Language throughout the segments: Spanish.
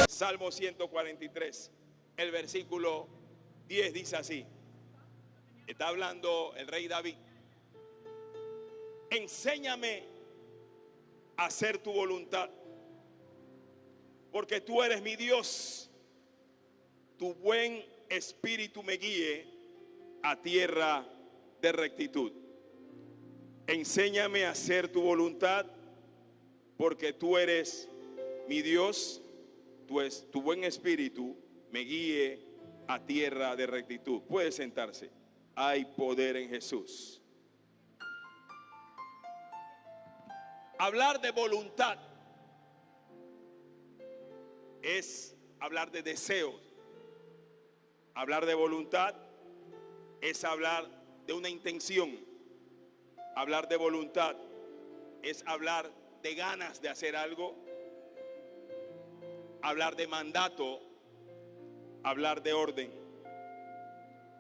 Salmo 143, el versículo 10 dice así. Está hablando el rey David. Enséñame a hacer tu voluntad, porque tú eres mi Dios. Tu buen espíritu me guíe a tierra de rectitud. Enséñame a hacer tu voluntad, porque tú eres mi Dios. Tu buen espíritu me guíe a tierra de rectitud. Puede sentarse. Hay poder en Jesús. Hablar de voluntad es hablar de deseos. Hablar de voluntad es hablar de una intención. Hablar de voluntad es hablar de ganas de hacer algo. Hablar de mandato, hablar de orden.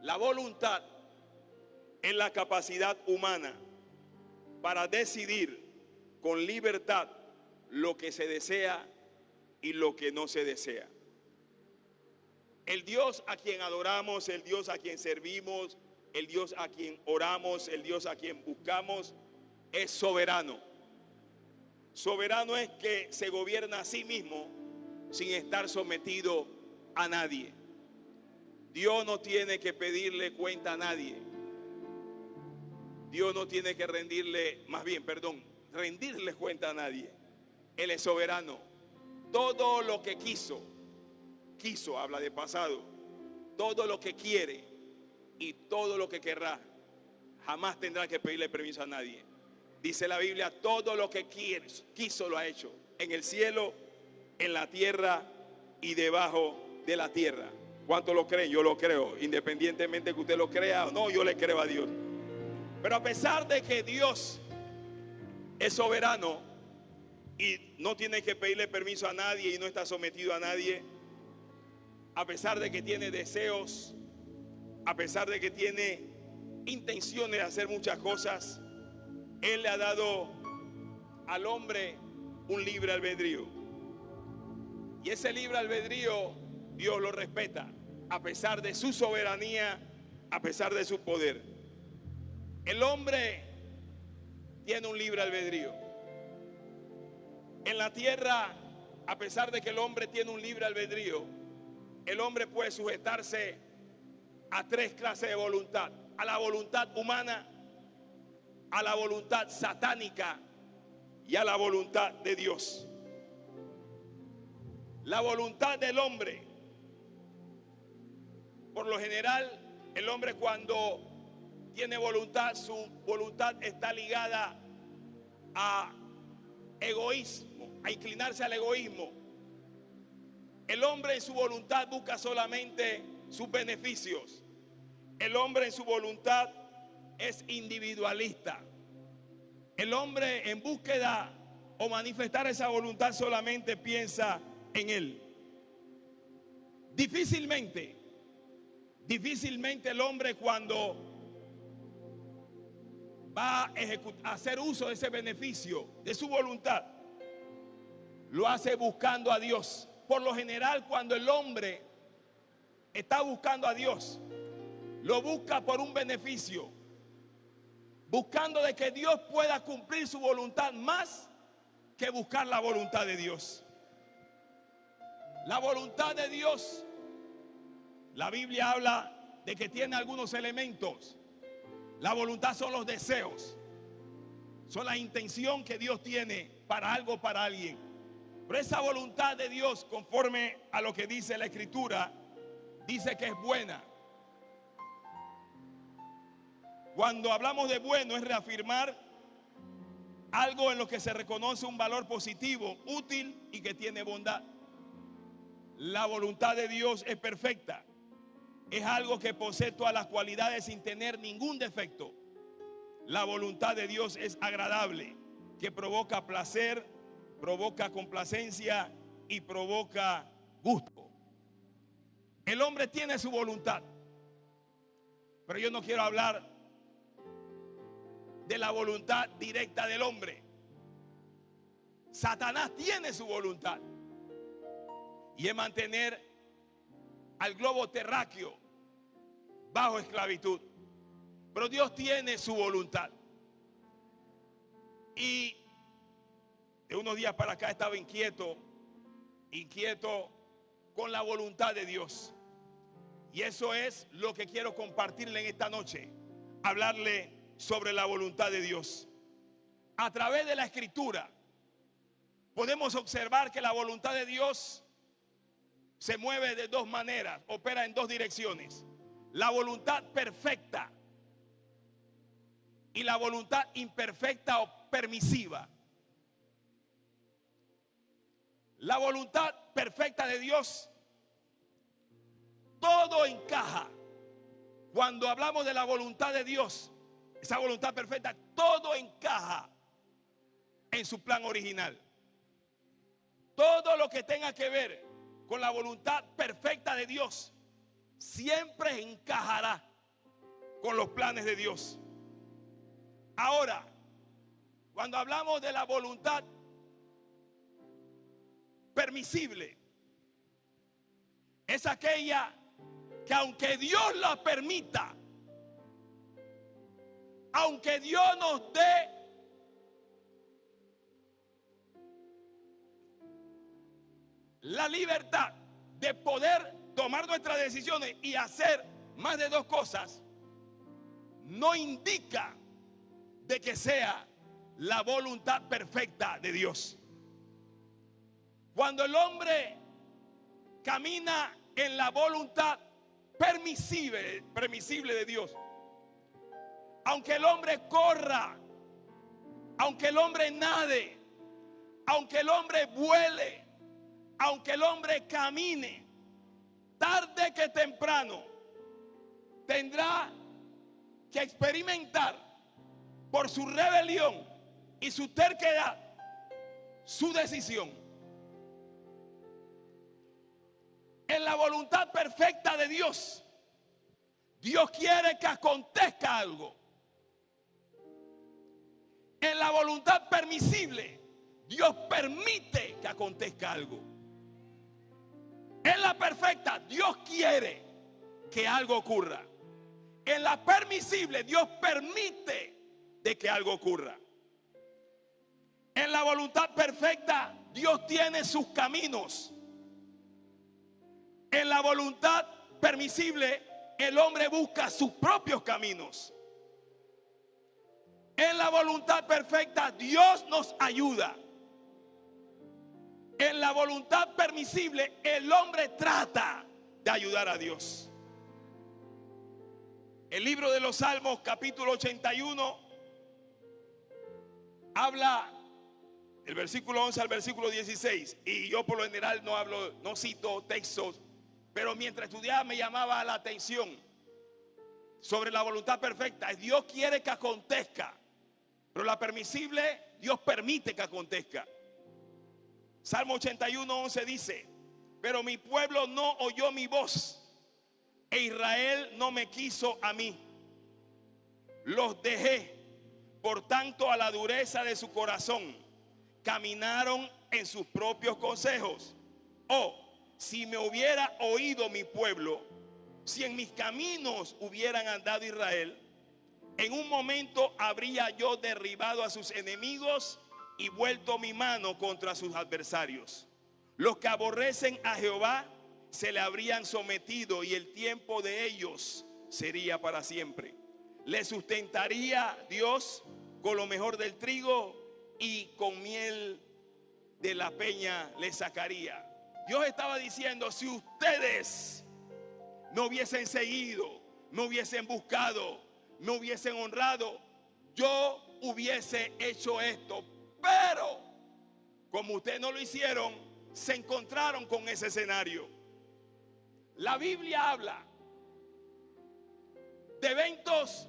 La voluntad es la capacidad humana para decidir con libertad lo que se desea y lo que no se desea. El Dios a quien adoramos, el Dios a quien servimos, el Dios a quien oramos, el Dios a quien buscamos, es soberano. Soberano es que se gobierna a sí mismo sin estar sometido a nadie. Dios no tiene que pedirle cuenta a nadie. Dios no tiene que rendirle cuenta a nadie. Él es soberano. Todo lo que quiso, habla de pasado, todo lo que quiere y todo lo que querrá, jamás tendrá que pedirle permiso a nadie. Dice la Biblia, todo lo que quiso lo ha hecho, en el cielo, en la tierra y debajo de la tierra. ¿Cuánto lo creen? Yo lo creo. Independientemente que usted lo crea o no, yo le creo a Dios. Pero a pesar de que Dios es soberano y no tiene que pedirle permiso a nadie y no está sometido a nadie, a pesar de que tiene deseos, a pesar de que tiene intenciones de hacer muchas cosas, Él le ha dado al hombre un libre albedrío. Y ese libre albedrío Dios lo respeta, a pesar de su soberanía, a pesar de su poder. El hombre tiene un libre albedrío. En la tierra, a pesar de que el hombre tiene un libre albedrío, el hombre puede sujetarse a tres clases de voluntad: a la voluntad humana, a la voluntad satánica y a la voluntad de Dios. La voluntad del hombre, por lo general, el hombre cuando tiene voluntad, su voluntad está ligada a egoísmo, a inclinarse al egoísmo. El hombre en su voluntad busca solamente sus beneficios. El hombre en su voluntad es individualista. El hombre en búsqueda o manifestar esa voluntad solamente piensa en él. Difícilmente el hombre, cuando va a hacer uso de ese beneficio, de su voluntad, lo hace buscando a Dios. Por lo general, cuando el hombre está buscando a Dios, lo busca por un beneficio, buscando de que Dios pueda cumplir su voluntad más que buscar la voluntad de Dios. La voluntad de Dios, la Biblia habla de que tiene algunos elementos. La voluntad son los deseos, son la intención que Dios tiene para algo, para alguien. Pero esa voluntad de Dios, conforme a lo que dice la Escritura, dice que es buena. Cuando hablamos de bueno, es reafirmar algo en lo que se reconoce un valor positivo, útil y que tiene bondad. La voluntad de Dios es perfecta. Es algo que posee todas las cualidades sin tener ningún defecto. La voluntad de Dios es agradable, que provoca placer, provoca complacencia y provoca gusto. El hombre tiene su voluntad, pero yo no quiero hablar de la voluntad directa del hombre. Satanás tiene su voluntad y es mantener al globo terráqueo bajo esclavitud. Pero Dios tiene su voluntad. Y de unos días para acá estaba inquieto con la voluntad de Dios. Y eso es lo que quiero compartirle en esta noche. Hablarle sobre la voluntad de Dios. A través de la Escritura podemos observar que la voluntad de Dios se mueve de dos maneras, opera en dos direcciones. La voluntad perfecta y la voluntad imperfecta o permisiva. La voluntad perfecta de Dios, todo encaja. Cuando hablamos de la voluntad de Dios, esa voluntad perfecta, todo encaja en su plan original. Todo lo que tenga que ver con la voluntad perfecta de Dios siempre encajará con los planes de Dios. Ahora, cuando hablamos de la voluntad permisible, es aquella que aunque Dios la permita, aunque Dios nos dé la libertad de poder tomar nuestras decisiones y hacer más de dos cosas, no indica de que sea la voluntad perfecta de Dios. Cuando el hombre camina en la voluntad permisible de Dios, aunque el hombre corra, aunque el hombre nade, aunque el hombre vuele, aunque el hombre camine, tarde que temprano tendrá que experimentar por su rebelión y su terquedad su decisión. En la voluntad perfecta de Dios, Dios quiere que acontezca algo. En la voluntad permisible, Dios permite que acontezca algo. En la perfecta, Dios quiere que algo ocurra. En la permisible, Dios permite de que algo ocurra. En la voluntad perfecta, Dios tiene sus caminos. En la voluntad permisible, el hombre busca sus propios caminos. En la voluntad perfecta, Dios nos ayuda. En la voluntad permisible, el hombre trata de ayudar a Dios. El libro de los Salmos, capítulo 81, habla del versículo 11 al versículo 16. Y yo por lo general no cito textos, pero mientras estudiaba me llamaba la atención sobre la voluntad perfecta. Dios quiere que acontezca, pero la permisible, Dios permite que acontezca. Salmo 81, 11 dice: pero mi pueblo no oyó mi voz, e Israel no me quiso a mí. Los dejé, por tanto, a la dureza de su corazón. Caminaron en sus propios consejos. Oh, si me hubiera oído mi pueblo, si en mis caminos hubieran andado Israel, en un momento habría yo derribado a sus enemigos y vuelto mi mano contra sus adversarios. Los que aborrecen a Jehová se le habrían sometido, y el tiempo de ellos sería para siempre. Le sustentaría Dios con lo mejor del trigo, y con miel de la peña le sacaría. Dios estaba diciendo: si ustedes me hubiesen seguido, me hubiesen buscado, me hubiesen honrado, yo hubiese hecho esto. Pero como ustedes no lo hicieron, se encontraron con ese escenario. La Biblia habla de eventos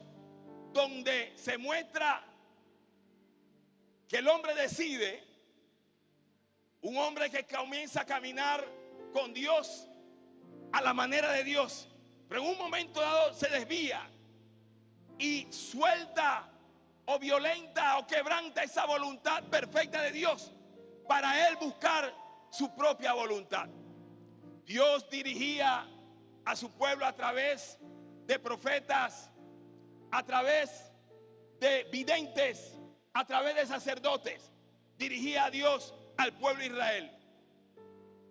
donde se muestra que el hombre decide, un hombre que comienza a caminar con Dios a la manera de Dios, pero en un momento dado se desvía y suelta o violenta o quebranta esa voluntad perfecta de Dios para él buscar su propia voluntad. Dios dirigía a su pueblo a través de profetas, a través de videntes, a través de sacerdotes. Dirigía a Dios al pueblo de Israel.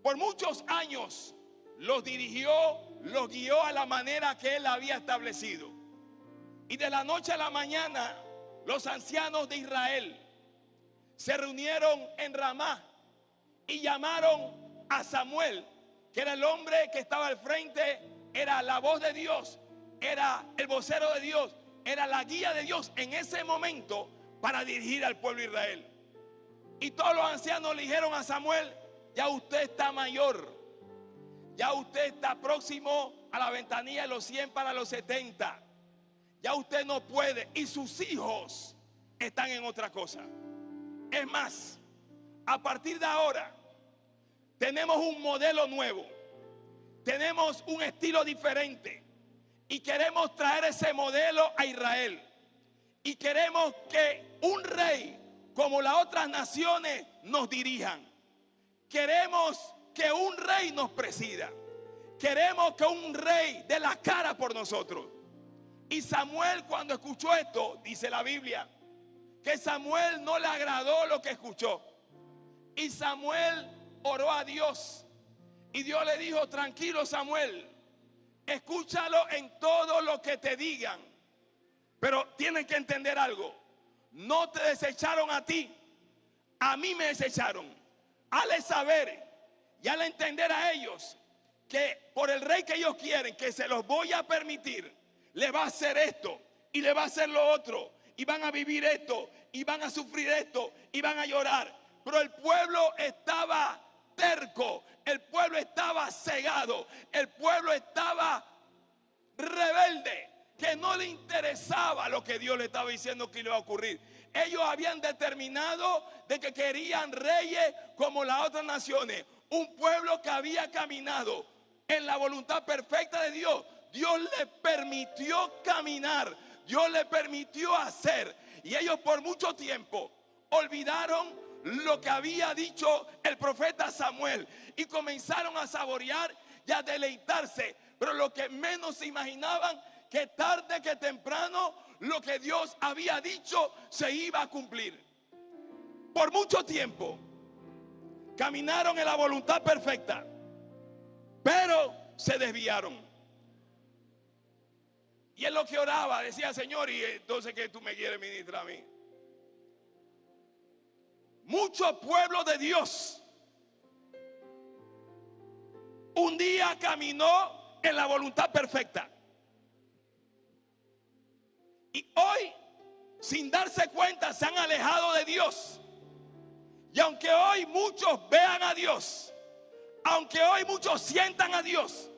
Por muchos años los dirigió, los guió a la manera que él había establecido. Y de la noche a la mañana, los ancianos de Israel se reunieron en Ramá y llamaron a Samuel, que era el hombre que estaba al frente, era la voz de Dios, era el vocero de Dios, era la guía de Dios en ese momento para dirigir al pueblo de Israel. Y todos los ancianos le dijeron a Samuel: ya usted está mayor, ya usted está próximo a la ventanilla de los 100 para los 70. Ya usted no puede, y sus hijos están en otra cosa. Es más, a partir de ahora tenemos un modelo nuevo, tenemos un estilo diferente y queremos traer ese modelo a Israel. Y queremos que un rey como las otras naciones nos dirijan. Queremos que un rey nos presida. Queremos que un rey dé la cara por nosotros. Y Samuel, cuando escuchó esto, dice la Biblia, que Samuel no le agradó lo que escuchó. Y Samuel oró a Dios. Y Dios le dijo: tranquilo, Samuel, escúchalo en todo lo que te digan. Pero tienen que entender algo. No te desecharon a ti, a mí me desecharon. Al saber y al entender a ellos que por el rey que ellos quieren, que se los voy a permitir, le va a hacer esto y le va a hacer lo otro, y van a vivir esto y van a sufrir esto y van a llorar. Pero el pueblo estaba terco, el pueblo estaba cegado, el pueblo estaba rebelde, que no le interesaba lo que Dios le estaba diciendo que iba a ocurrir. Ellos habían determinado de que querían reyes como las otras naciones, un pueblo que había caminado en la voluntad perfecta de Dios. Dios le permitió caminar, Dios le permitió hacer, y ellos por mucho tiempo olvidaron lo que había dicho el profeta Samuel y comenzaron a saborear y a deleitarse. Pero lo que menos se imaginaban, que tarde que temprano lo que Dios había dicho se iba a cumplir. Por mucho tiempo caminaron en la voluntad perfecta, pero se desviaron. Y él lo que oraba, decía: Señor, ¿y entonces qué tú me quieres ministrar a mí? Mucho pueblo de Dios un día caminó en la voluntad perfecta, y hoy, sin darse cuenta, se han alejado de Dios. Y aunque hoy muchos vean a Dios, aunque hoy muchos sientan a Dios,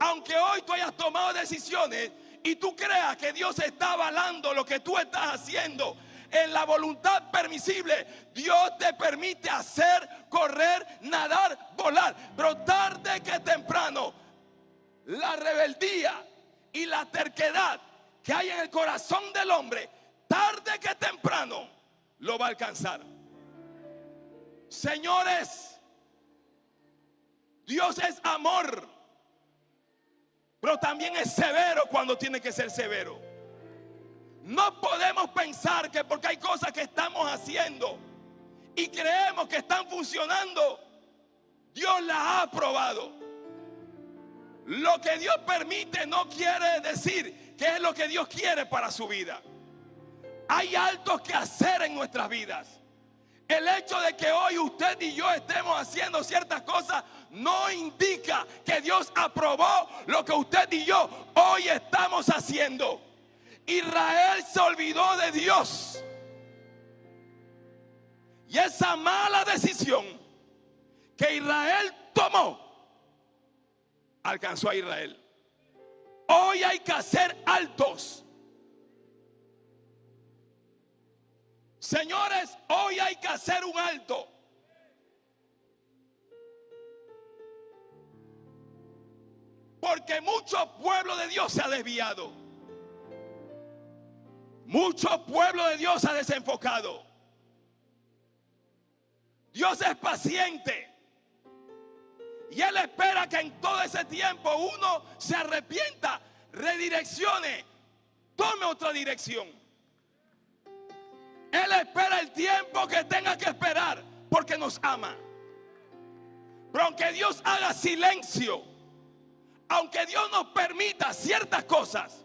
aunque hoy tú hayas tomado decisiones y tú creas que Dios está avalando lo que tú estás haciendo en la voluntad permisible, Dios te permite hacer, correr, nadar, volar. Pero tarde que temprano, la rebeldía y la terquedad que hay en el corazón del hombre, tarde que temprano lo va a alcanzar. Señores, Dios es amor, pero también es severo cuando tiene que ser severo. No podemos pensar que porque hay cosas que estamos haciendo y creemos que están funcionando, Dios las ha aprobado. Lo que Dios permite no quiere decir que es lo que Dios quiere para su vida. Hay algo que hacer en nuestras vidas. El hecho de que hoy usted y yo estemos haciendo ciertas cosas no indica que Dios aprobó lo que usted y yo hoy estamos haciendo. Israel se olvidó de Dios, y esa mala decisión que Israel tomó alcanzó a Israel. Hoy hay que hacer altos. Señores, hoy hay que hacer un alto. Porque mucho pueblo de Dios se ha desviado. Mucho pueblo de Dios ha desenfocado. Dios es paciente y Él espera que en todo ese tiempo uno se arrepienta, redireccione, tome otra dirección. Él espera el tiempo que tenga que esperar porque nos ama. Pero aunque Dios haga silencio, aunque Dios nos permita ciertas cosas,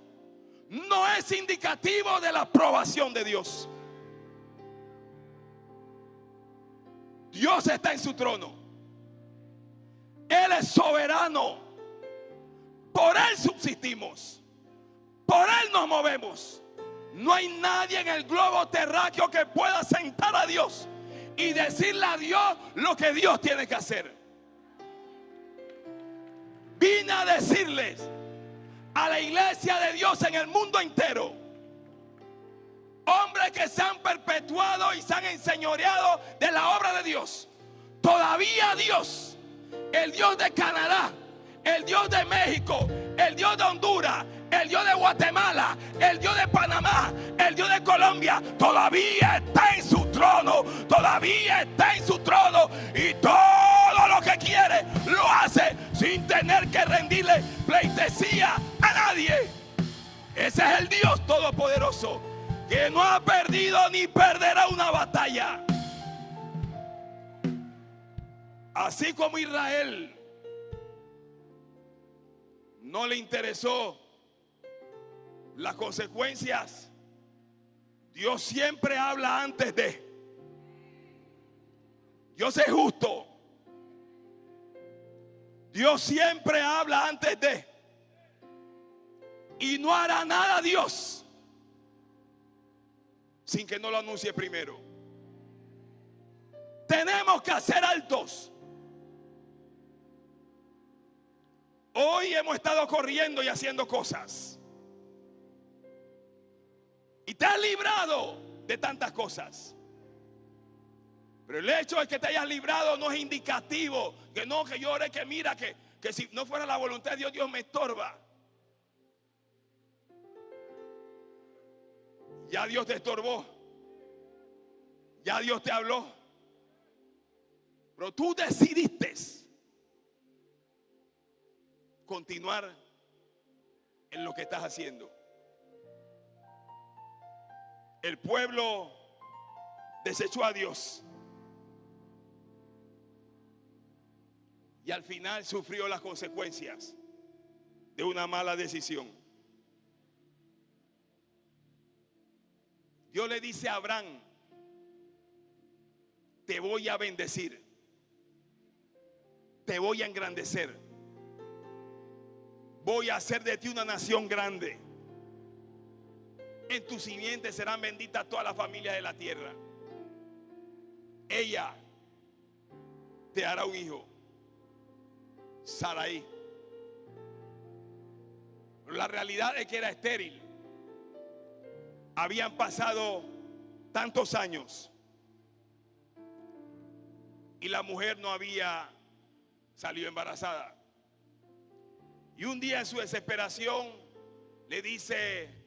no es indicativo de la aprobación de Dios. Dios está en su trono. Él es soberano. Por Él subsistimos. Por Él nos movemos. No hay nadie en el globo terráqueo que pueda sentar a Dios y decirle a Dios lo que Dios tiene que hacer. Vine a decirles a la iglesia de Dios en el mundo entero, hombres que se han perpetuado y se han enseñoreado de la obra de Dios. Todavía Dios, el Dios de Canadá, el Dios de México, el Dios de Honduras, el Dios de Guatemala, el Dios de Panamá, el Dios de Colombia, todavía está en su trono, todavía está en su trono, y todo lo que quiere lo hace sin tener que rendirle pleitesía a nadie. Ese es el Dios todopoderoso, que no ha perdido ni perderá una batalla. Así como Israel no le interesó las consecuencias, Dios siempre habla antes de. Dios es justo. Dios siempre habla antes de. Y no hará nada Dios sin que no lo anuncie primero. Tenemos que hacer altos. Hoy hemos estado corriendo y haciendo cosas. Y te has librado de tantas cosas. Pero el hecho de que te hayas librado no es indicativo que no, que yo ore, que mira, que si no fuera la voluntad de Dios, Dios me estorba. Ya Dios te estorbó. Ya Dios te habló. Pero tú decidiste continuar en lo que estás haciendo. El pueblo desechó a Dios y al final sufrió las consecuencias de una mala decisión. Dios le dice a Abraham: te voy a bendecir, te voy a engrandecer, voy a hacer de ti una nación grande. En tu simiente serán benditas todas las familias de la tierra. Ella te hará un hijo, Sarai. Pero la realidad es que era estéril. Habían pasado tantos años y la mujer no había salido embarazada. Y un día en su desesperación le dice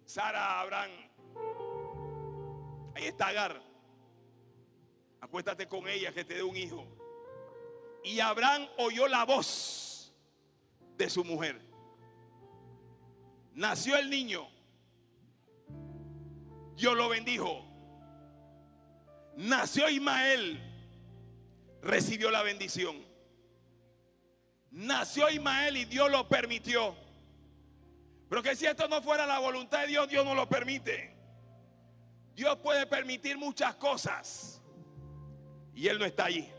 Sara a Abraham: ahí está Agar, acuéstate con ella que te dé un hijo. Y Abraham oyó la voz de su mujer. Nació el niño, Dios lo bendijo. Nació Ismael, recibió la bendición. Nació Ismael y Dios lo permitió. Pero que si esto no fuera la voluntad de Dios, Dios no lo permite. Dios puede permitir muchas cosas y Él no está allí.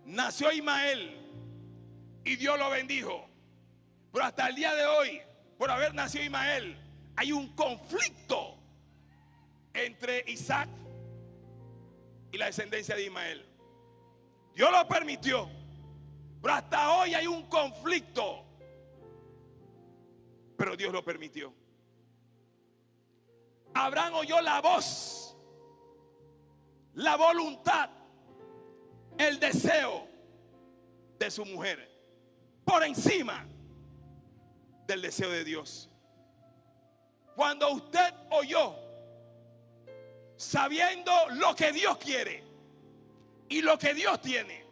Nació Ismael y Dios lo bendijo. Pero hasta el día de hoy, por haber nacido Ismael, hay un conflicto entre Isaac y la descendencia de Ismael. Dios lo permitió, pero hasta hoy hay un conflicto. Pero Dios lo permitió. Abraham oyó la voz, la voluntad, el deseo de su mujer por encima del deseo de Dios. cuando usted oyó, sabiendo lo que Dios quiere y lo que Dios tiene,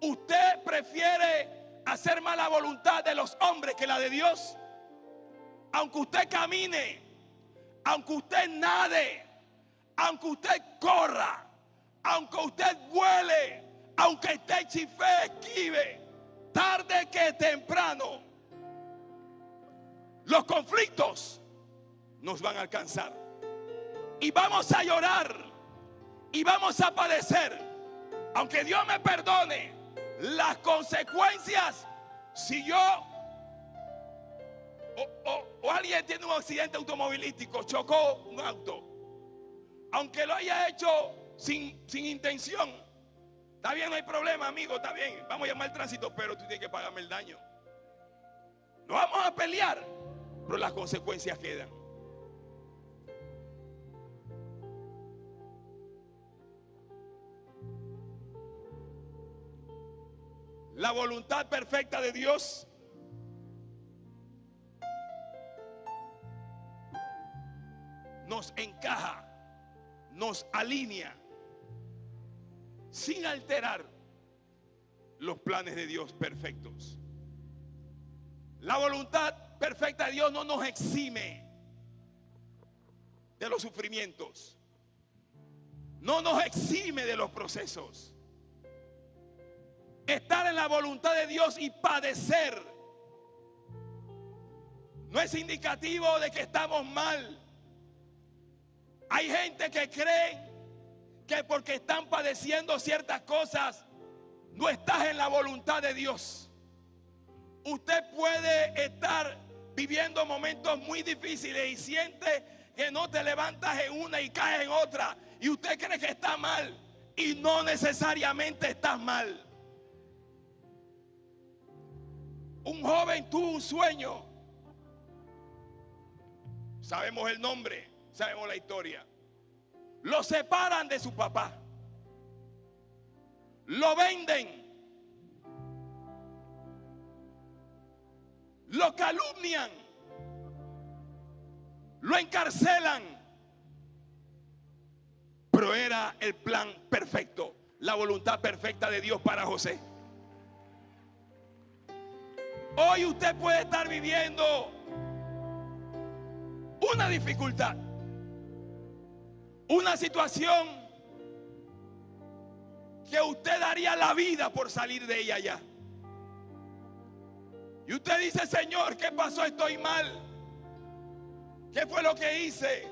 usted prefiere hacer más la voluntad de los hombres que la de Dios? Aunque usted camine, aunque usted nade, aunque usted corra, aunque usted vuele, aunque usted chifee, esquive, tarde que temprano, los conflictos nos van a alcanzar. Y vamos a llorar y vamos a padecer. Aunque Dios me perdone, las consecuencias, si yo o alguien tiene un accidente automovilístico, chocó un auto, aunque lo haya hecho sin intención, está bien, no hay problema, amigo, está bien, vamos a llamar al tránsito, pero tú tienes que pagarme el daño. No vamos a pelear, pero las consecuencias quedan. La voluntad perfecta de Dios nos encaja, nos alinea, sin alterar los planes de Dios perfectos. La voluntad perfecta de Dios no nos exime de los sufrimientos, no nos exime de los procesos. Estar en la voluntad de Dios y padecer no es indicativo de que estamos mal. Hay gente que cree que porque están padeciendo ciertas cosas no estás en la voluntad de Dios. Usted puede estar viviendo momentos muy difíciles y siente que no te levantas en una y caes en otra, y usted cree que está mal, y no necesariamente estás mal. Un joven tuvo un sueño. Sabemos el nombre, sabemos la historia. Lo separan de su papá, lo venden, lo calumnian, lo encarcelan. Pero era el plan perfecto, la voluntad perfecta de Dios para José. Hoy usted puede estar viviendo una dificultad, una situación que usted daría la vida por salir de ella ya. Y usted dice: Señor, ¿qué pasó? Estoy mal. ¿Qué fue lo que hice?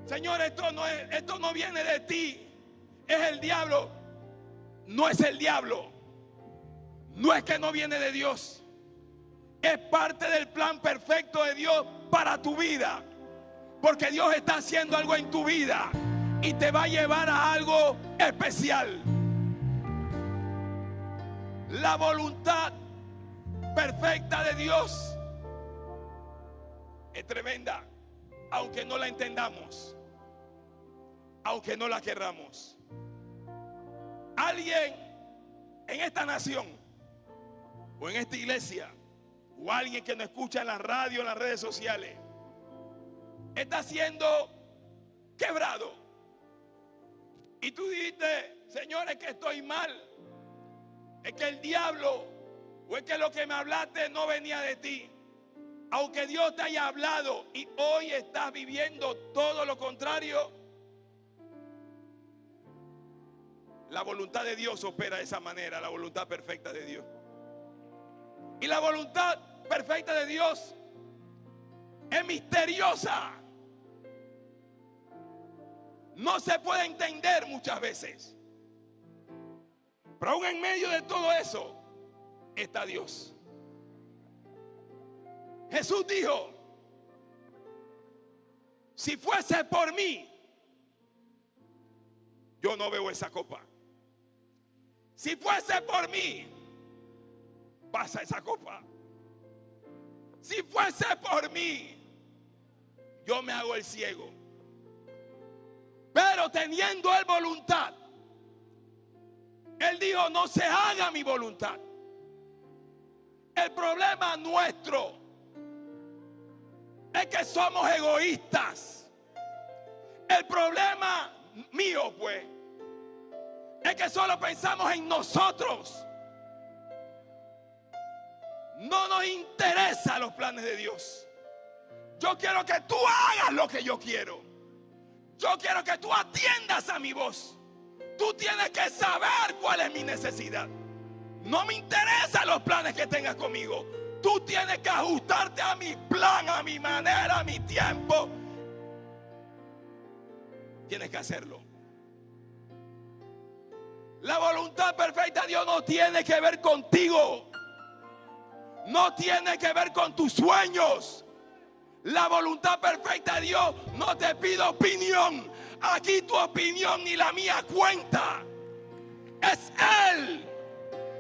Señor, esto no viene de ti, es el diablo. No es el diablo. No es que no viene de Dios. Es parte del plan perfecto de Dios para tu vida. Porque Dios está haciendo algo en tu vida y te va a llevar a algo especial. La voluntad perfecta de Dios es tremenda, aunque no la entendamos, aunque no la querramos. Alguien en esta nación o en esta iglesia, o alguien que nos escucha en la radio, en las redes sociales, está siendo quebrado. Y tú dijiste: Señor, es que estoy mal, es que el diablo, o es que lo que me hablaste no venía de ti. Aunque Dios te haya hablado y hoy estás viviendo todo lo contrario, la voluntad de Dios opera de esa manera, la voluntad perfecta de Dios. Y la voluntad perfecta de Dios es misteriosa. No se puede entender muchas veces. Pero aún en medio de todo eso está Dios. Jesús dijo: si fuese por mí, yo no bebo esa copa. Si fuese por mí, pasa esa copa. Si fuese por mí, yo me hago el ciego. Pero teniendo él voluntad, él dijo: no se haga mi voluntad. El problema nuestro Es que somos egoístas. El problema mío, pues, es que solo pensamos en nosotros. No nos interesan los planes de Dios. Yo quiero que tú hagas lo que yo quiero. Yo quiero que tú atiendas a mi voz. Tú tienes que saber cuál es mi necesidad. No me interesan los planes que tengas conmigo. Tú tienes que ajustarte a mi plan, a mi manera, a mi tiempo. Tienes que hacerlo. La voluntad perfecta de Dios no tiene que ver contigo. No tiene que ver con tus sueños. La voluntad perfecta de Dios no te pide opinión. Aquí tu opinión ni la mía cuenta. Es Él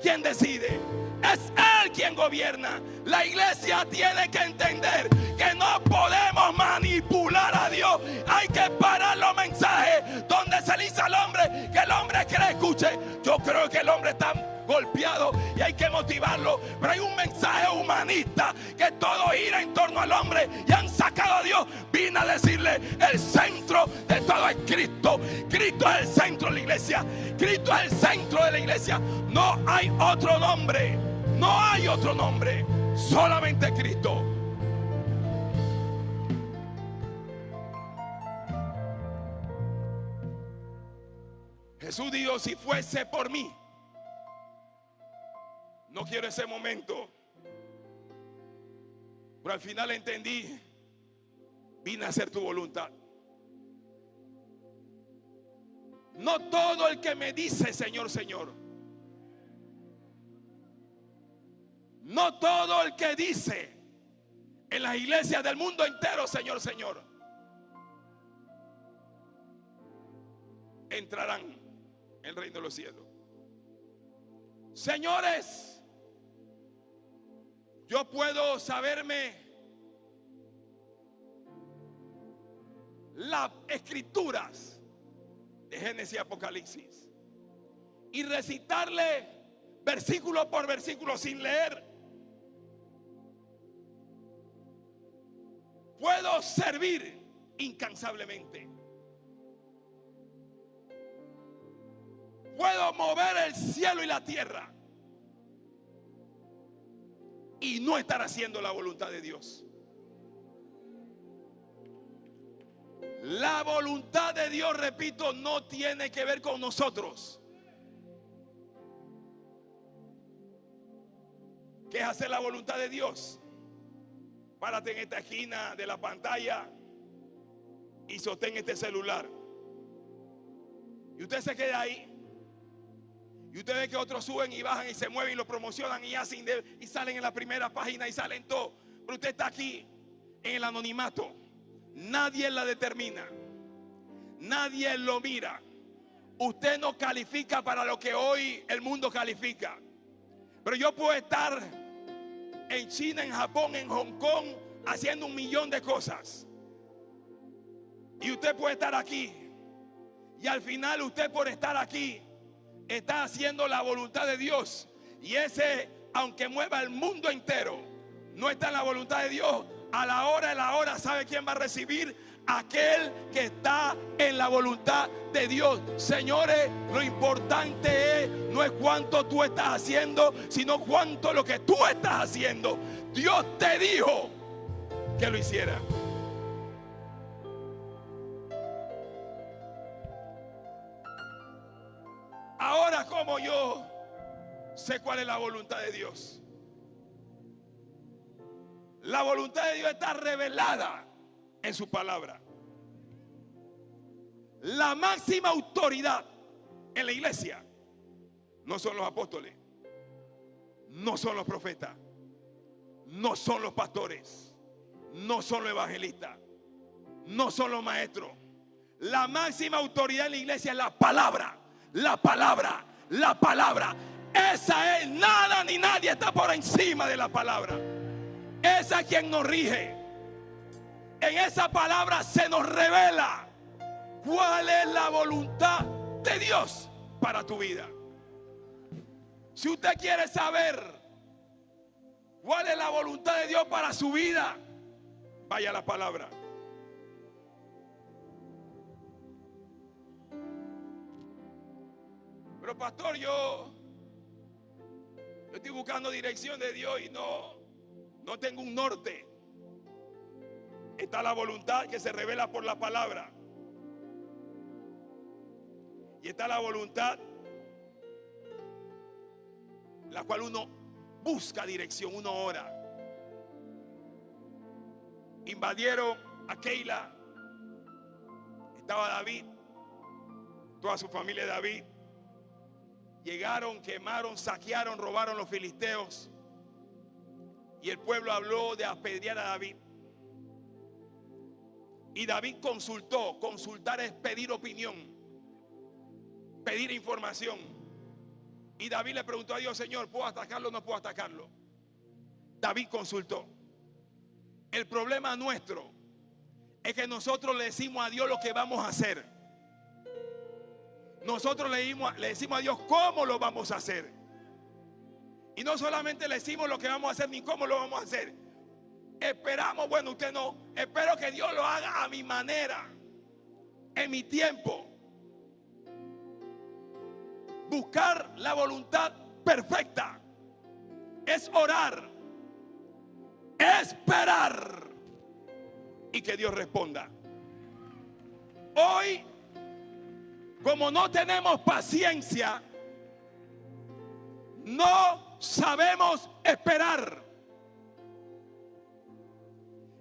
quien decide. Es Él quien gobierna. La iglesia tiene que entender que no podemos manipular a Dios. Hay que parar los mensajes donde se le dice al hombre que el hombre cree. Escuche, yo creo que el hombre está golpeado y hay que motivarlo, pero hay un mensaje humanista que todo gira en torno al hombre y han sacado a Dios. Vine a decirle: el centro de todo es Cristo. Cristo es el centro de la iglesia. Cristo es el centro de la iglesia. No hay otro nombre. No hay otro nombre. Solamente Cristo. Jesús dijo: si fuese por mí. No quiero ese momento. Pero al final entendí: vine a hacer tu voluntad. No todo el que me dice Señor, Señor. No todo el que dice en las iglesias del mundo entero Señor, Señor, entrarán en el reino de los cielos. Señores, yo puedo saberme las escrituras de Génesis y Apocalipsis y recitarle versículo por versículo sin leer. Puedo servir incansablemente. Puedo mover el cielo y la tierra y no estar haciendo la voluntad de Dios. La voluntad de Dios, repito, no tiene que ver con nosotros. ¿Qué es hacer la voluntad de Dios? Párate en esta esquina de la pantalla y sostén este celular. Y usted se queda ahí. Y usted ve que otros suben y bajan y se mueven y lo promocionan y hacen y salen en la primera página y salen todos. Pero usted está aquí en el anonimato. Nadie la determina. Nadie lo mira. Usted no califica para lo que hoy el mundo califica. Pero yo puedo estar en China, en Japón, en Hong Kong, haciendo 1,000,000 de cosas. Y usted puede estar aquí. Y al final usted, por estar aquí, está haciendo la voluntad de Dios. Y ese, aunque mueva el mundo entero, no está en la voluntad de Dios. A la hora de la hora, ¿sabe quién va a recibir? Aquel que está en la voluntad de Dios. Señores, lo importante no es cuánto tú estás haciendo, sino cuánto lo que tú estás haciendo. Dios te dijo que lo hiciera. Ahora, como yo sé cuál es la voluntad de Dios. La voluntad de Dios está revelada en su palabra. La máxima autoridad en la iglesia no son los apóstoles, no son los profetas, no son los pastores, no son los evangelistas, no son los maestros. La máxima autoridad en la iglesia es la palabra. La palabra, la palabra. Esa es, nada ni nadie está por encima de la palabra. Esa es quien nos rige. En esa palabra se nos revela cuál es la voluntad de Dios para tu vida. Si usted quiere saber cuál es la voluntad de Dios para su vida, Vaya la palabra. Pero pastor, yo estoy buscando dirección de Dios y no tengo un norte. Está la voluntad que se revela por la palabra. Y está la voluntad la cual uno busca dirección, uno ora. Invadieron a Keila. Estaba David, toda su familia de David. Llegaron, quemaron, saquearon, robaron los filisteos. Y el pueblo habló de apedrear a David. Y David consultó. Consultar es pedir opinión, pedir información. Y David le preguntó a Dios: Señor, ¿puedo atacarlo o no puedo atacarlo? David consultó. El problema nuestro es que nosotros le decimos a Dios lo que vamos a hacer. Nosotros le decimos a Dios cómo lo vamos a hacer. Y no solamente le decimos lo que vamos a hacer ni cómo lo vamos a hacer. Esperamos, bueno, usted no, espero que Dios lo haga a mi manera, en mi tiempo. Buscar la voluntad perfecta es orar, esperar y que Dios responda. Hoy, como no tenemos paciencia, no sabemos esperar.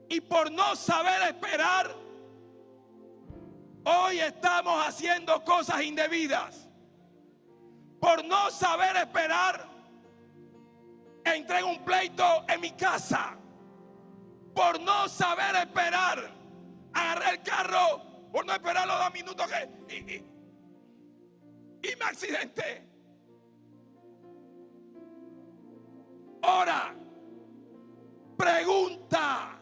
Y por no saber esperar, hoy estamos haciendo cosas indebidas. Por no saber esperar, entré en un pleito en mi casa. Por no saber esperar, agarré el carro. Por no esperar los 2 minutos y me accidenté. Ora, pregunta: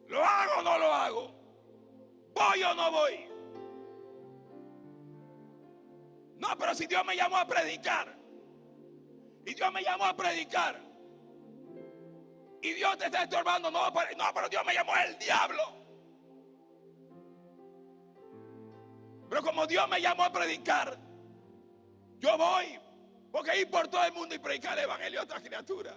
¿lo hago o no lo hago? ¿Voy o no voy? No, pero si Dios me llamó a predicar, y Dios me llamó a predicar, y Dios te está estorbando, no, pero Dios me llamó, el diablo. Pero como Dios me llamó a predicar, yo voy, porque ir por todo el mundo y predicar el evangelio a otras criaturas.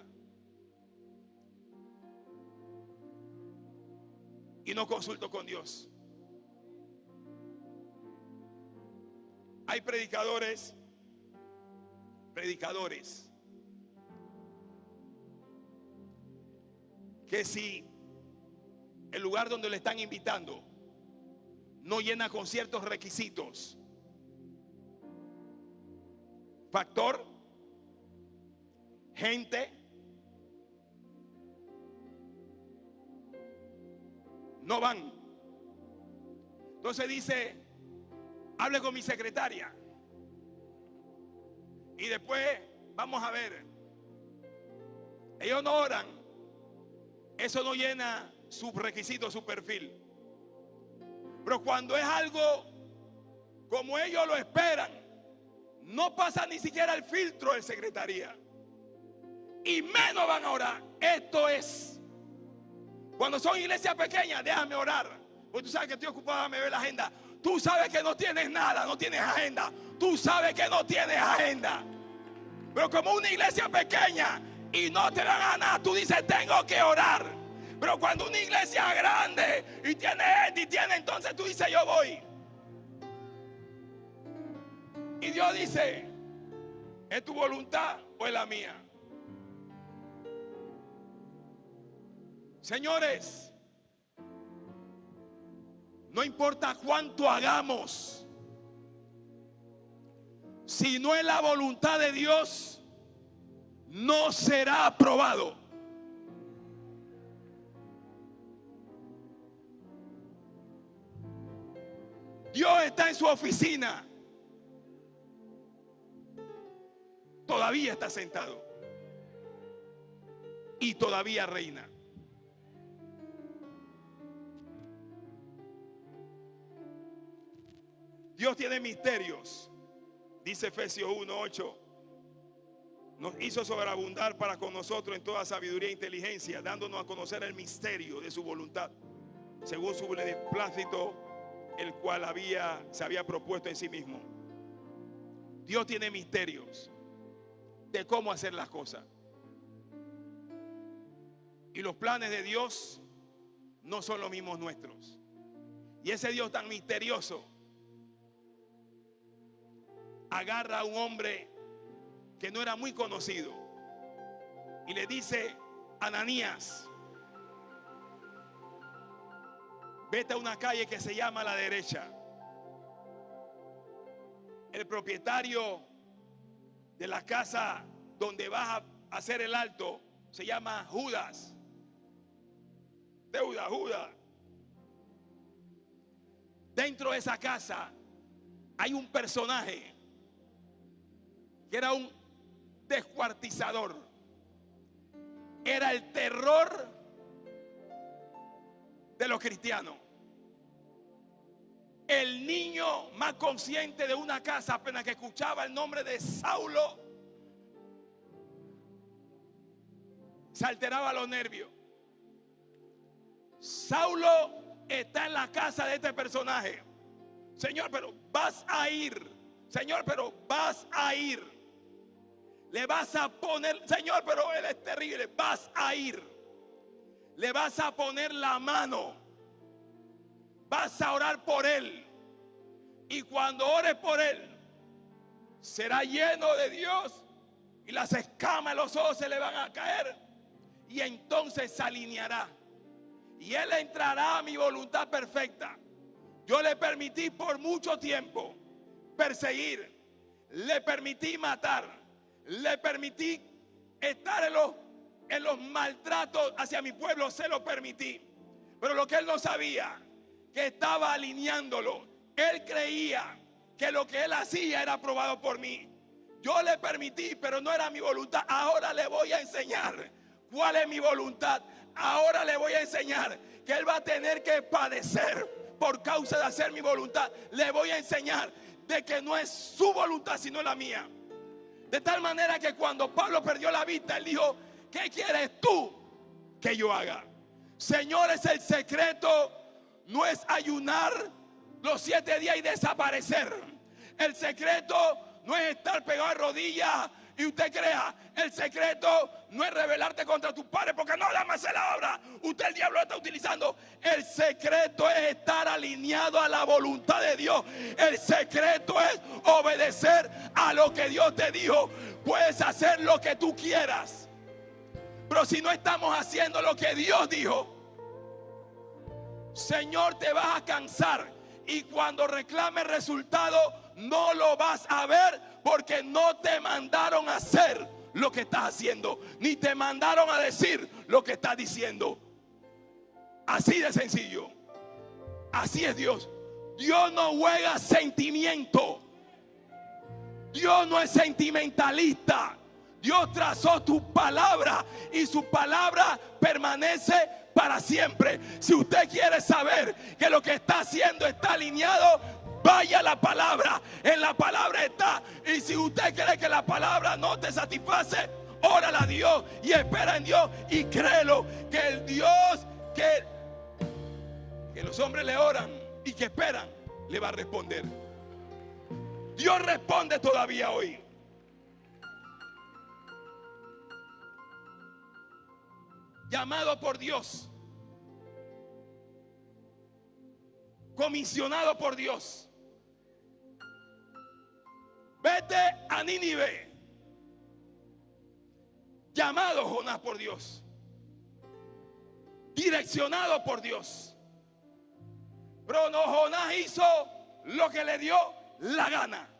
Y no consulto con Dios. Hay predicadores que si el lugar donde le están invitando no llena con ciertos requisitos, factor, gente, no van. Entonces dice: hable con mi secretaria y después vamos a ver. Ellos no oran. Eso no llena su requisito, su perfil. Pero cuando es algo como ellos lo esperan, no pasa ni siquiera el filtro de secretaría, y menos van a orar. Esto es cuando son iglesias pequeñas. Déjame orar, porque tú sabes que estoy ocupado, me ve la agenda. Tú sabes que no tienes nada, no tienes agenda. Tú sabes que no tienes agenda. Pero como una iglesia pequeña y no te dan a nada, tú dices: tengo que orar. Pero cuando una iglesia grande y tiene esto y tiene, entonces tú dices: yo voy. Y Dios dice: ¿es tu voluntad o es la mía? Señores, no importa cuánto hagamos, si no es la voluntad de Dios, no será aprobado. Dios está en su oficina, todavía está sentado y todavía reina. Dios tiene misterios, dice Efesios 1:8. Nos hizo sobreabundar para con nosotros en toda sabiduría e inteligencia, dándonos a conocer el misterio de su voluntad, según su beneplácito, el cual se había propuesto en sí mismo. Dios tiene misterios de cómo hacer las cosas. Y los planes de Dios no son los mismos nuestros. Y ese Dios tan misterioso agarra a un hombre que no era muy conocido y le dice: Ananías, vete a una calle que se llama La Derecha. El propietario de la casa donde vas a hacer el alto se llama Judas. Judas. Dentro de esa casa hay un personaje que era un descuartizador. Era el terror de los cristianos. El niño más consciente de una casa, apenas que escuchaba el nombre de Saulo, se alteraba los nervios. Saulo está en la casa de este personaje. Señor, pero vas a ir. Señor, pero vas a ir. Le vas a poner, Señor, pero él es terrible. Vas a ir. Le vas a poner la mano. Vas a orar por él. Y cuando ores por él, será lleno de Dios. Y las escamas de los ojos se le van a caer. Y entonces se alineará. Y él entrará a mi voluntad perfecta. Yo le permití por mucho tiempo perseguir. Le permití matar. Le permití estar en los maltratos hacia mi pueblo. Se lo permití. Pero lo que él no sabía, que estaba alineándolo. Él creía que lo que él hacía era aprobado por mí. Yo le permití, pero no era mi voluntad. Ahora le voy a enseñar cuál es mi voluntad. Ahora le voy a enseñar que él va a tener que padecer por causa de hacer mi voluntad. Le voy a enseñar de que no es su voluntad sino la mía. De tal manera que cuando Pablo perdió la vista, él dijo: ¿qué quieres tú que yo haga? Señores, el secreto no es ayunar los 7 días y desaparecer. El secreto no es estar pegado de rodillas y usted crea. El secreto no es rebelarte contra tu padre porque no le amas la obra. Usted, el diablo, lo está utilizando. El secreto es estar alineado a la voluntad de Dios. El secreto es obedecer a lo que Dios te dijo. Puedes hacer lo que tú quieras, pero si no estamos haciendo lo que Dios dijo, Señor, te vas a cansar. Y cuando reclames resultado, no lo vas a ver, porque no te mandaron a hacer lo que estás haciendo, ni te mandaron a decir lo que estás diciendo. Así de sencillo. Así es Dios. Dios no juega sentimiento. Dios no es sentimentalista. Dios trazó tu palabra y su palabra permanece para siempre. Si usted quiere saber que lo que está haciendo está alineado, vaya a la palabra. En la palabra está. Y si usted cree que la palabra no te satisface, órala a Dios y espera en Dios y créelo, que el Dios que los hombres le oran y que esperan, le va a responder. Dios responde todavía hoy. Llamado por Dios, comisionado por Dios. Vete a Nínive. Llamado Jonás por Dios, direccionado por Dios. Pero no, Jonás hizo lo que le dio la gana.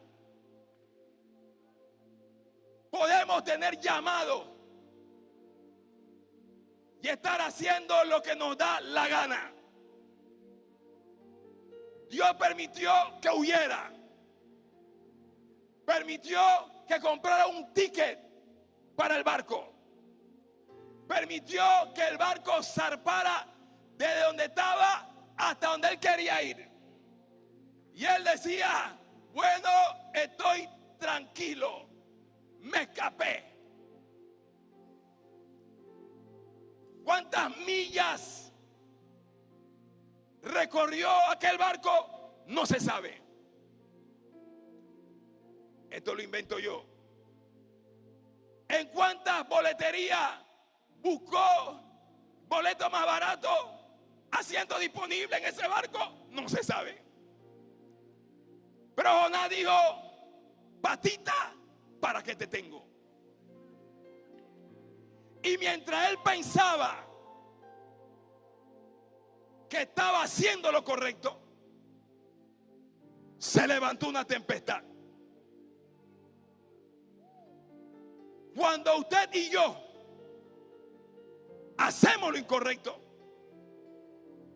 Podemos tener llamado y estar haciendo lo que nos da la gana. Dios permitió que huyera. Permitió que comprara un ticket para el barco. Permitió que el barco zarpara desde donde estaba hasta donde él quería ir. Y él decía: bueno, estoy tranquilo, me escapé. ¿Cuántas millas recorrió aquel barco? No se sabe. Esto lo invento yo. ¿En cuántas boleterías buscó boleto más barato haciendo disponible en ese barco? No se sabe. Pero Jonás dijo: patita, ¿para qué te tengo? Y mientras él pensaba que estaba haciendo lo correcto, se levantó una tempestad. Cuando usted y yo hacemos lo incorrecto,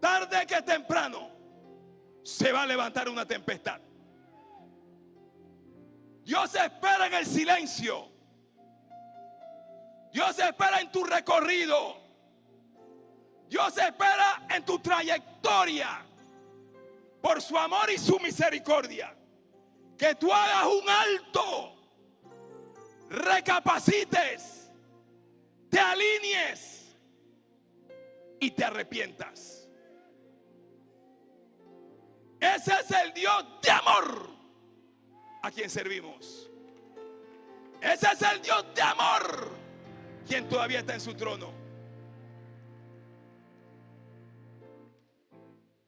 tarde que temprano se va a levantar una tempestad. Dios espera en el silencio. Dios espera en tu recorrido. Dios espera en tu trayectoria. Por su amor y su misericordia, que tú hagas un alto, recapacites, te alinees y te arrepientas. Ese es el Dios de amor a quien servimos. Ese es el Dios de amor quien todavía está en su trono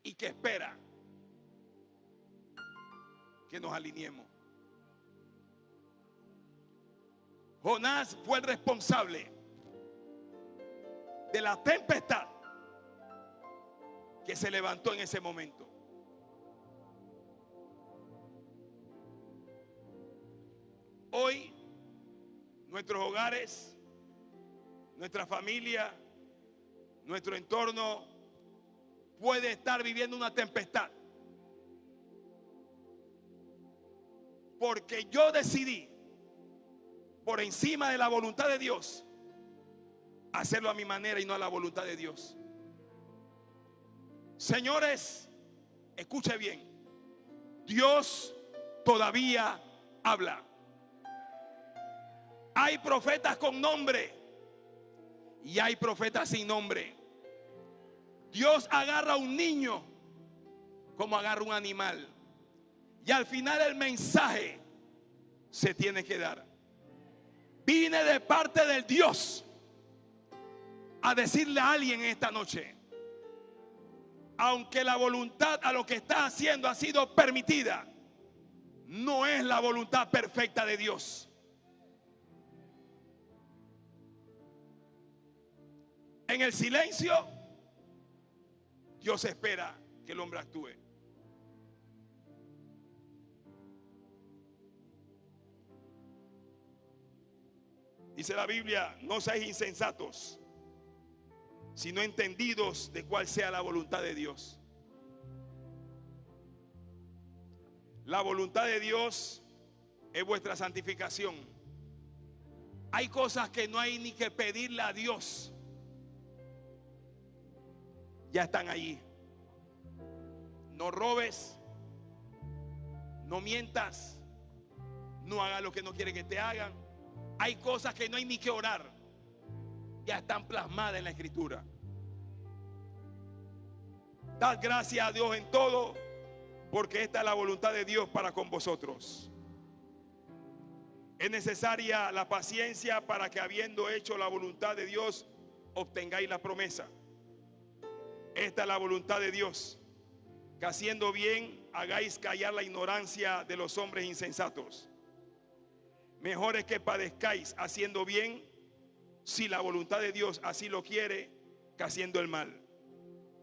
y que espera que nos alineemos. Jonás fue el responsable de la tempestad que se levantó en ese momento. Hoy nuestros hogares, nuestra familia, nuestro entorno puede estar viviendo una tempestad, porque yo decidí, por encima de la voluntad de Dios, hacerlo a mi manera y no a la voluntad de Dios. Señores, escuche bien. Dios todavía habla. Hay profetas con nombre y hay profetas sin nombre. Dios agarra a un niño como agarra un animal, y al final el mensaje se tiene que dar. Vine de parte del Dios a decirle a alguien esta noche: aunque la voluntad a lo que está haciendo ha sido permitida, no es la voluntad perfecta de Dios. En el silencio, Dios espera que el hombre actúe. Dice la Biblia: no seáis insensatos, sino entendidos de cuál sea la voluntad de Dios. La voluntad de Dios es vuestra santificación. Hay cosas que no hay ni que pedirle a Dios, ya están allí. No robes, no mientas, no hagas lo que no quiere que te hagan. Hay cosas que no hay ni que orar, ya están plasmadas en la Escritura. Dad gracias a Dios en todo, porque esta es la voluntad de Dios para con vosotros. Es necesaria la paciencia para que, habiendo hecho la voluntad de Dios, obtengáis la promesa. Esta es la voluntad de Dios, que haciendo bien hagáis callar la ignorancia de los hombres insensatos. Mejor es que padezcáis haciendo bien, si la voluntad de Dios así lo quiere, que haciendo el mal.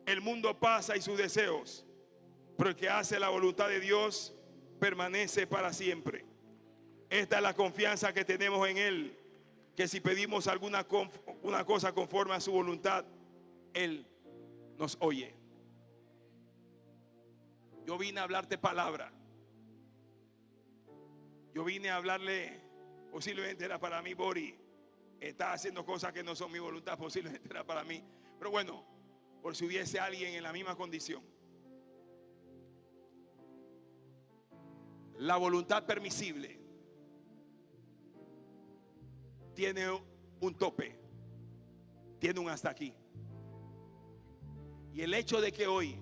El mundo pasa y sus deseos, pero el que hace la voluntad de Dios permanece para siempre. Esta es la confianza que tenemos en Él, que si pedimos una cosa conforme a su voluntad, Él nos oye. Yo vine a hablarte palabra. Yo vine a hablarle, posiblemente era para mí, Bori. Está haciendo cosas que no son mi voluntad, posiblemente era para mí. Pero bueno, por si hubiese alguien en la misma condición. La voluntad permisible tiene un tope, tiene un hasta aquí. Y el hecho de que hoy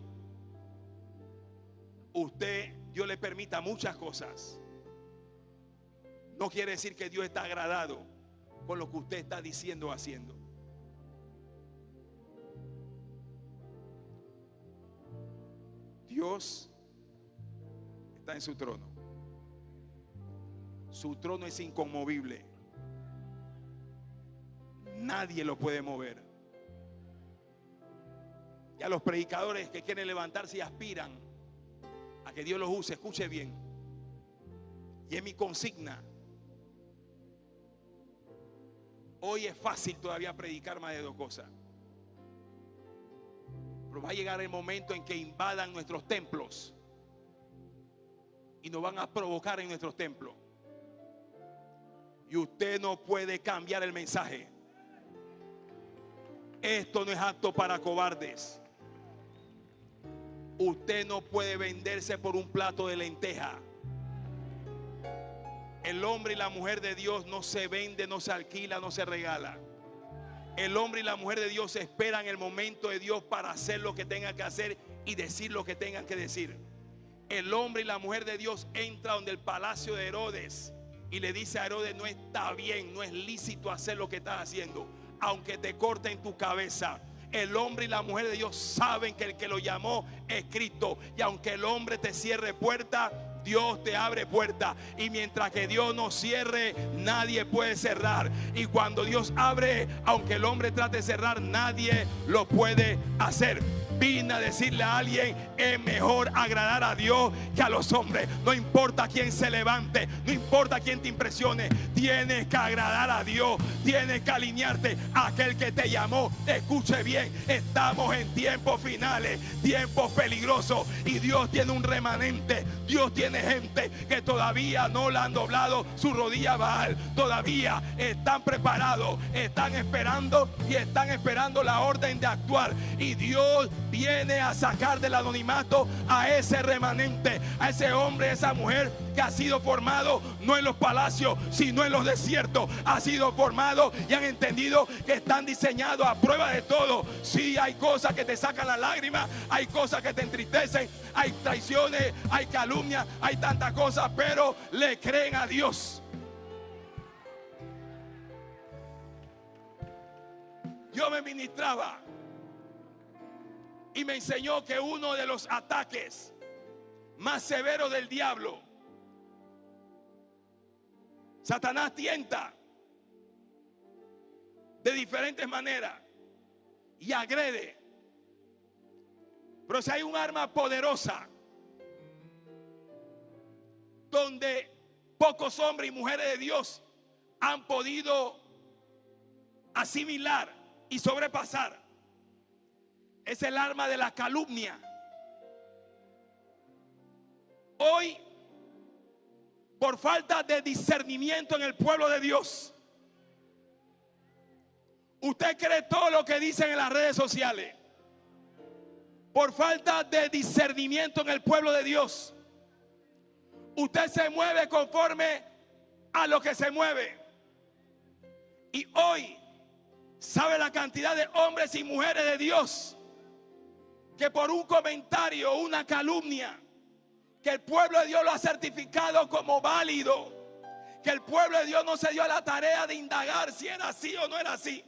Dios le permita muchas cosas, no quiere decir que Dios está agradado con lo que usted está diciendo o haciendo. Dios está en su trono. Su trono es inconmovible. Nadie lo puede mover. Y a los predicadores que quieren levantarse y aspiran a que Dios los use, escuche bien. Y es mi consigna. Hoy es fácil todavía predicar más de dos cosas. Pero va a llegar el momento en que invadan nuestros templos y nos van a provocar en nuestros templos. Y usted no puede cambiar el mensaje. Esto no es apto para cobardes. Usted no puede venderse por un plato de lenteja. El hombre y la mujer de Dios no se vende, no se alquila, no se regala. El hombre y la mujer de Dios esperan el momento de Dios para hacer lo que tengan que hacer y decir lo que tengan que decir. El hombre y la mujer de Dios entra donde el palacio de Herodes y le dice a Herodes: no está bien, no es lícito hacer lo que estás haciendo, aunque te corten tu cabeza. El hombre y la mujer de Dios saben que el que lo llamó es Cristo. Y aunque el hombre te cierre puerta, Dios te abre puerta. Y mientras que Dios no cierre, nadie puede cerrar. Y cuando Dios abre, aunque el hombre trate de cerrar, nadie lo puede hacer. Vine a decirle a alguien: es mejor agradar a Dios que a los hombres. No importa quién se levante, no importa quién te impresione, tienes que agradar a Dios, tienes que alinearte a aquel que te llamó. Escuche bien, estamos en tiempos finales, tiempos peligrosos, y Dios tiene un remanente. Dios tiene gente que todavía no le han doblado su rodilla a Baal, todavía están preparados, están esperando y están esperando la orden de actuar. Y Dios viene a sacar del anonimato a ese remanente, a ese hombre, a esa mujer que ha sido formado no en los palacios, sino en los desiertos. Ha sido formado y han entendido que están diseñados a prueba de todo. Sí, hay cosas que te sacan las lágrimas, hay cosas que te entristecen, hay traiciones, hay calumnias, hay tantas cosas, pero le creen a Dios. Dios me ministraba y me enseñó que uno de los ataques más severos del diablo, Satanás tienta de diferentes maneras y agrede. Pero si hay un arma poderosa donde pocos hombres y mujeres de Dios han podido asimilar y sobrepasar, es el arma de la calumnia. Hoy, por falta de discernimiento en el pueblo de Dios, usted cree todo lo que dicen en las redes sociales. Por falta de discernimiento en el pueblo de Dios, usted se mueve conforme a lo que se mueve. Y hoy, ¿sabe la cantidad de hombres y mujeres de Dios que por un comentario, una calumnia, que el pueblo de Dios lo ha certificado como válido, que el pueblo de Dios no se dio a la tarea de indagar si era así o no era así,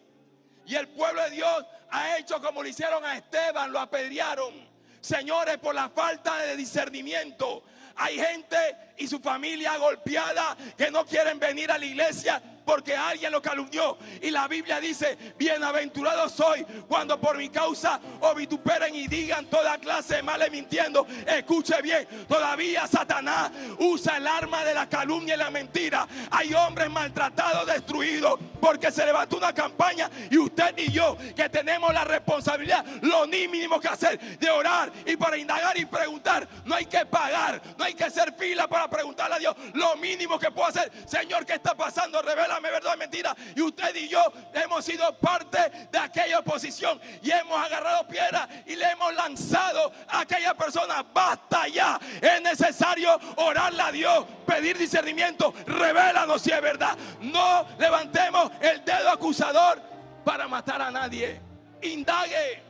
y el pueblo de Dios ha hecho como lo hicieron a Esteban, lo apedrearon? Señores, por la falta de discernimiento, hay gente y su familia golpeada que no quieren venir a la iglesia porque alguien lo calumnió. Y la Biblia dice: bienaventurado soy cuando por mi causa os vituperen y digan toda clase de males mintiendo. Escuche bien, todavía Satanás usa el arma de la calumnia y la mentira. Hay hombres maltratados, destruidos, porque se levantó una campaña, y usted y yo, que tenemos la responsabilidad, lo mínimo que hacer, de orar y para indagar y preguntar. No hay que pagar, no hay que hacer fila para preguntarle a Dios. Lo mínimo que puedo hacer: Señor, ¿qué está pasando? Revélame verdad o mentira. Y usted y yo hemos sido parte de aquella oposición y hemos agarrado piedras y le hemos lanzado a aquella persona. Basta ya, es necesario orarle a Dios, pedir discernimiento. Revélanos si es verdad. No levantemos el dedo acusador para matar a nadie. Indague,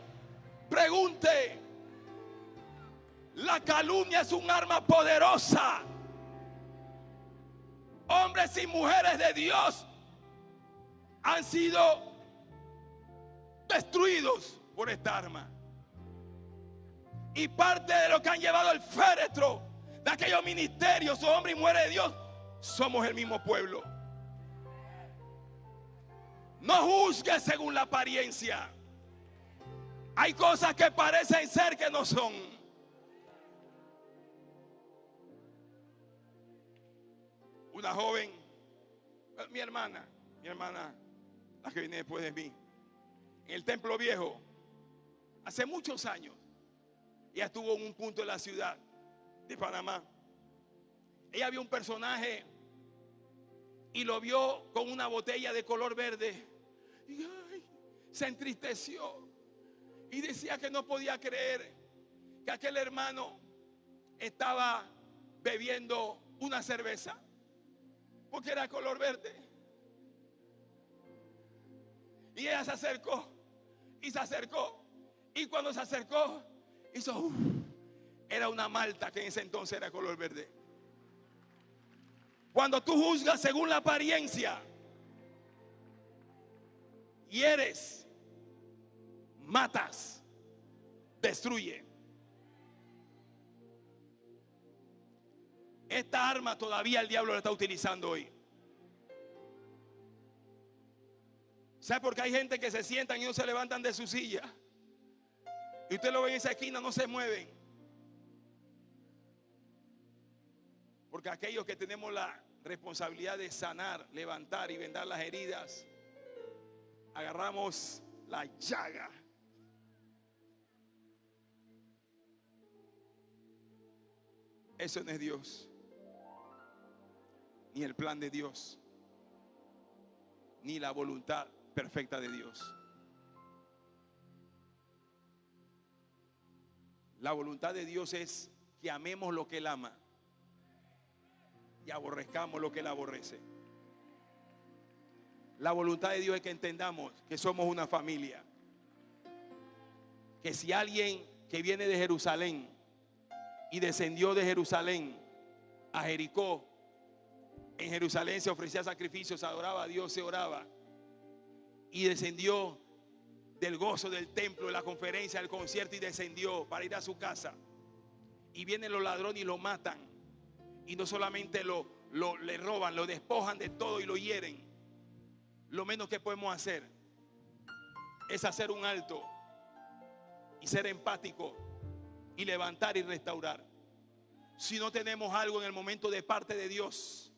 Pregunte. La calumnia es un arma poderosa. Hombres y mujeres de Dios han sido destruidos por esta arma. Y parte de lo que han llevado el féretro de aquellos ministerios, hombres y mujeres de Dios, somos el mismo pueblo. No juzgue según la apariencia. Hay cosas que parecen ser que no son. Una joven, mi hermana, la que viene después de mí, en el Templo Viejo, hace muchos años, ella estuvo en un punto de la ciudad de Panamá. Ella vio un personaje y lo vio con una botella de color verde y se entristeció y decía que no podía creer que aquel hermano estaba bebiendo una cerveza porque era color verde. Y ella se acercó y cuando se acercó hizo era una malta que en ese entonces era color verde. Cuando tú juzgas según la apariencia, hieres, matas, destruye. Esta arma todavía el diablo la está utilizando hoy. ¿Sabe por qué hay gente que se sientan y no se levantan de su silla? Y usted lo ve en esa esquina, no se mueven. Porque aquellos que tenemos la responsabilidad de sanar, levantar y vendar las heridas, agarramos la llaga. Eso no es Dios, ni el plan de Dios, ni la voluntad perfecta de Dios. La voluntad de Dios es que amemos lo que Él ama y aborrezcamos lo que Él aborrece. La voluntad de Dios es que entendamos que somos una familia. Que si alguien que viene de Jerusalén y descendió de Jerusalén a Jericó, en Jerusalén se ofrecía sacrificios, se adoraba a Dios, se oraba, y descendió del gozo del templo, de la conferencia, del concierto, y descendió para ir a su casa, y vienen los ladrones y lo matan, y no solamente le roban, lo despojan de todo y lo hieren. Lo menos que podemos hacer es hacer un alto y ser empático y levantar y restaurar. Si no tenemos algo en el momento de parte de Dios,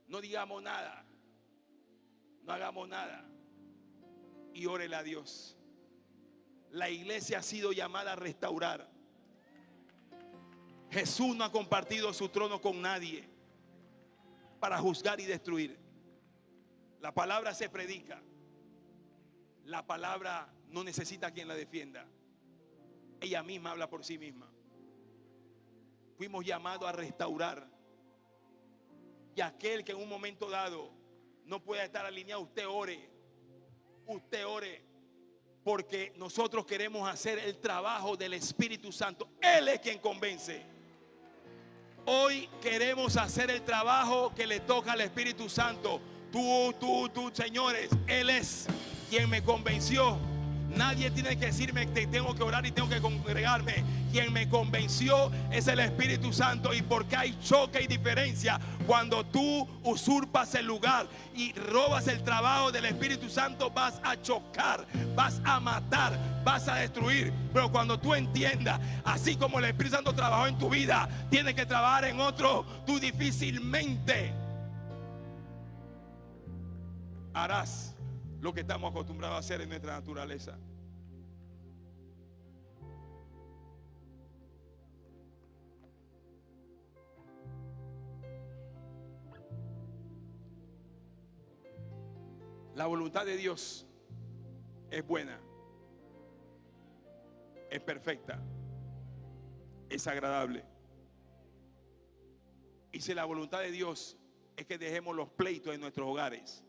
no digamos nada, no hagamos nada y órele a Dios. La iglesia ha sido llamada a restaurar. Jesús no ha compartido su trono con nadie para juzgar y destruir. La palabra se predica. La palabra no necesita quien la defienda. Ella misma habla por sí misma. Fuimos llamados a restaurar. Y aquel que en un momento dado no pueda estar alineado, usted ore. Usted ore. Porque nosotros queremos hacer el trabajo del Espíritu Santo. Él es quien convence. Hoy queremos hacer el trabajo que le toca al Espíritu Santo. Tú, señores, Él es quien me convenció. Nadie tiene que decirme que tengo que orar y tengo que congregarme. Quien me convenció es el Espíritu Santo. Y porque hay choque y diferencia cuando tú usurpas el lugar y robas el trabajo del Espíritu Santo, vas a chocar, vas a matar, vas a destruir. Pero cuando tú entiendas, así como el Espíritu Santo trabajó en tu vida, tienes que trabajar en otro, tú difícilmente harás lo que estamos acostumbrados a hacer en nuestra naturaleza. La voluntad de Dios es buena, es perfecta, es agradable. Y si la voluntad de Dios es que dejemos los pleitos en nuestros hogares,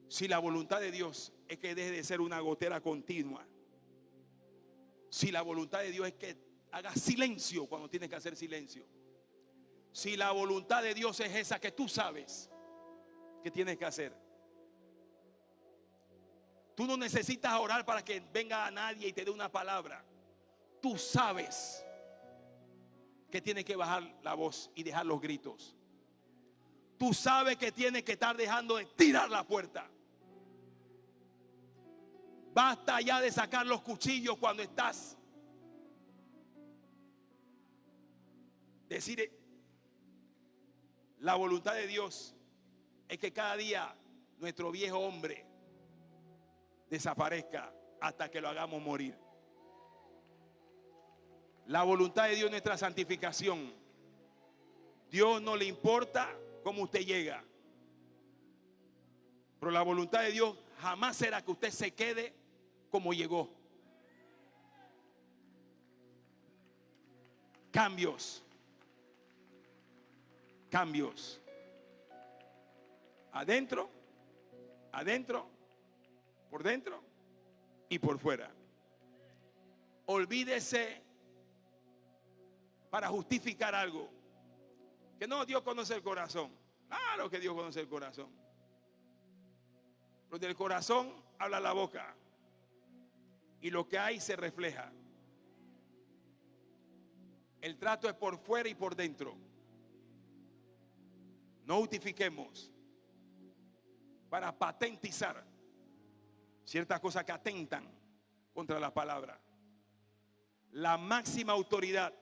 si la voluntad de Dios es que deje de ser una gotera continua Si la voluntad de Dios es que hagas silencio cuando tienes que hacer silencio. Si la voluntad de Dios es esa que tú sabes que tienes que hacer. Tú no necesitas orar para que venga a nadie y te dé una palabra. Tú sabes que tienes que bajar la voz y dejar los gritos. Tú sabes que tienes que estar dejando de tirar la puerta. Basta ya de sacar los cuchillos cuando estás. Decir, la voluntad de Dios es que cada día nuestro viejo hombre desaparezca hasta que lo hagamos morir. La voluntad de Dios es nuestra santificación. Dios no le importa cómo usted llega, pero la voluntad de Dios jamás será que usted se quede como llegó. Cambios. Cambios. Adentro, adentro, por dentro y por fuera. Olvídese para justificar algo. Que no, Dios conoce el corazón. Claro que Dios conoce el corazón. Pero del corazón habla la boca. Y lo que hay se refleja. El trato es por fuera y por dentro. No justifiquemos para patentizar ciertas cosas que atentan contra la palabra. La máxima autoridad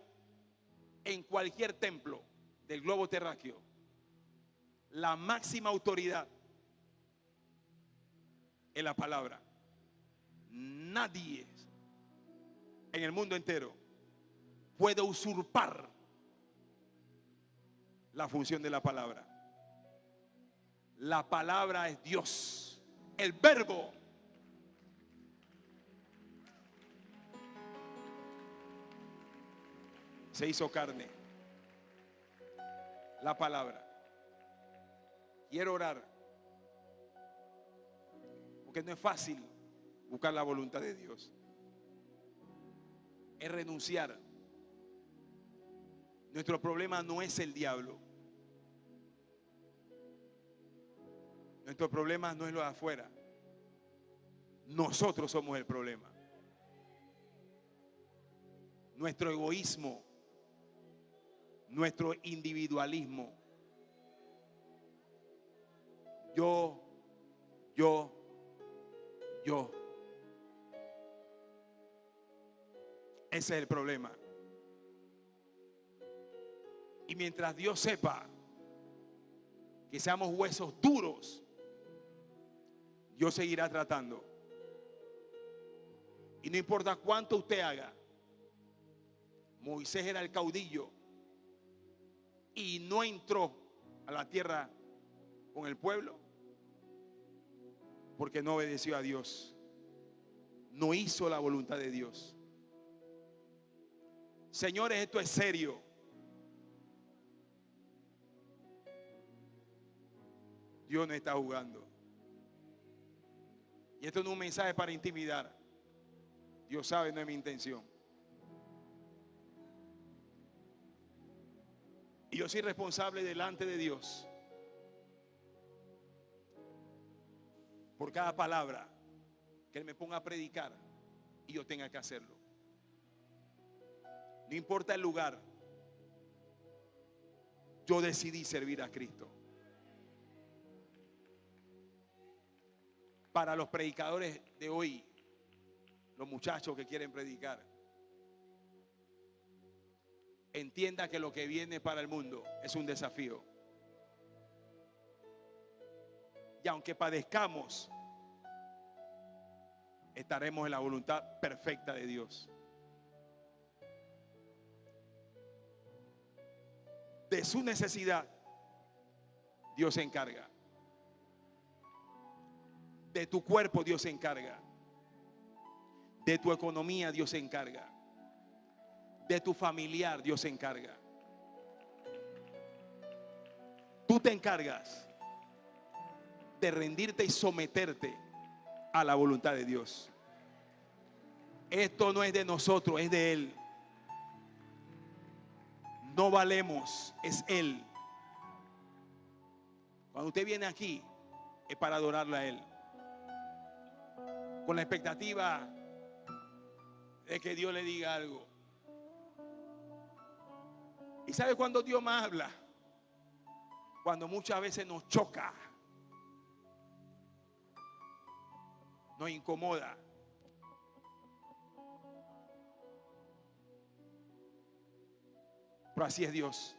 en cualquier templo del globo terráqueo, la máxima autoridad en la palabra. Nadie en el mundo entero puede usurpar la función de la palabra. La palabra es Dios, el verbo. Se hizo carne. La palabra. Quiero orar, porque no es fácil buscar la voluntad de Dios. Es renunciar. Nuestro problema no es el diablo. Nuestro problema no es lo de afuera. Nosotros somos el problema. Nuestro egoísmo, nuestro individualismo. Yo. Ese es el problema. Y mientras Dios sepa que seamos huesos duros, Dios seguirá tratando. Y no importa cuánto usted haga. Moisés era el caudillo y no entró a la tierra con el pueblo porque no obedeció a Dios. No hizo la voluntad de Dios. Señores, esto es serio. Dios no está jugando. Y esto no es un mensaje para intimidar. Dios sabe, no es mi intención. Y yo soy responsable delante de Dios por cada palabra que Él me ponga a predicar y yo tenga que hacerlo. No importa el lugar, yo decidí servir a Cristo. Para los predicadores de hoy, los muchachos que quieren predicar, entienda que lo que viene para el mundo es un desafío. Y aunque padezcamos, estaremos en la voluntad perfecta de Dios. De su necesidad, Dios se encarga. De tu cuerpo, Dios se encarga. De tu economía, Dios se encarga. De tu familiar, Dios se encarga. Tú te encargas de rendirte y someterte a la voluntad de Dios. Esto no es de nosotros, es de Él. No valemos, es Él. Cuando usted viene aquí, es para adorarle a Él, con la expectativa de que Dios le diga algo. ¿Y sabe cuándo Dios más habla? Cuando muchas veces nos choca, nos incomoda. Pero así es Dios.